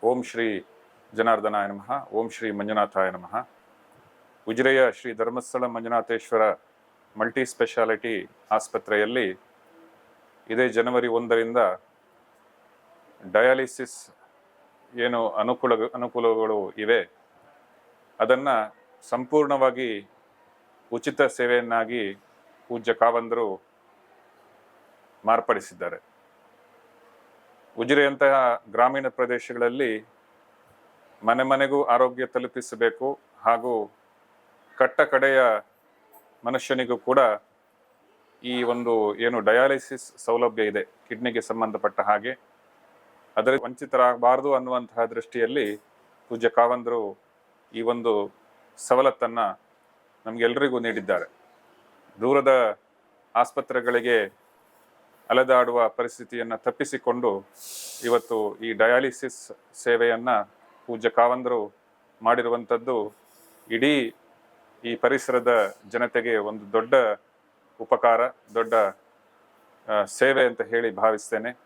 ಓಂ ಶ್ರೀ ಜನಾರ್ದನಾಯ ನಮಃ. ಓಂ ಶ್ರೀ ಮಂಜುನಾಥಾಯ ನಮಃ. ಉಜಿರೆಯ Shri Dharmasthala Manjunatheshwara multi speciality ಆಸ್ಪತ್ರೆಯಲ್ಲಿ ಇದೇ ಜನವರಿ 1ರಿಂದ ಡಯಾಲಿಸಿಸ್ ಏನು ಅನುಕೂಲಗಳು ಇವೆ ಅದನ್ನು ಸಂಪೂರ್ಣವಾಗಿ ಉಚಿತ ಸೇವೆಯನ್ನಾಗಿ ಪೂಜ್ಯ ಕಾವಂದರು ಮಾರ್ಪಡಿಸಿದ್ದಾರೆ. ಉಜಿರೆಯಂತಹ ಗ್ರಾಮೀಣ ಪ್ರದೇಶಗಳಲ್ಲಿ ಮನೆ ಮನೆಗೂ ಆರೋಗ್ಯ ತಲುಪಿಸಬೇಕು ಹಾಗೂ ಕಟ್ಟ ಕಡೆಯ ಮನುಷ್ಯನಿಗೂ ಕೂಡ ಈ ಒಂದು ಏನು ಡಯಾಲಿಸಿಸ್ ಸೌಲಭ್ಯ ಇದೆ ಕಿಡ್ನಿಗೆ ಸಂಬಂಧಪಟ್ಟ ಹಾಗೆ ಅದರ ವಂಚಿತರಾಗಬಾರದು ಅನ್ನುವಂತಹ ದೃಷ್ಟಿಯಲ್ಲಿ ಪೂಜ್ಯ ಕಾವಂದರು ಈ ಒಂದು ಸವಲತ್ತನ್ನು ನಮಗೆಲ್ಲರಿಗೂ ನೀಡಿದ್ದಾರೆ. ದೂರದ ಆಸ್ಪತ್ರೆಗಳಿಗೆ ಅಲೆದಾಡುವ ಪರಿಸ್ಥಿತಿಯನ್ನು ತಪ್ಪಿಸಿಕೊಂಡು ಇವತ್ತು ಈ ಡಯಾಲಿಸಿಸ್ ಸೇವೆಯನ್ನು ಪೂಜ್ಯ ಕಾವಂದರು ಮಾಡಿರುವಂಥದ್ದು ಇಡೀ ಈ ಪರಿಸರದ ಜನತೆಗೆ ಒಂದು ದೊಡ್ಡ ಉಪಕಾರ, ದೊಡ್ಡ ಸೇವೆ ಅಂತ ಹೇಳಿ ಭಾವಿಸ್ತೇನೆ.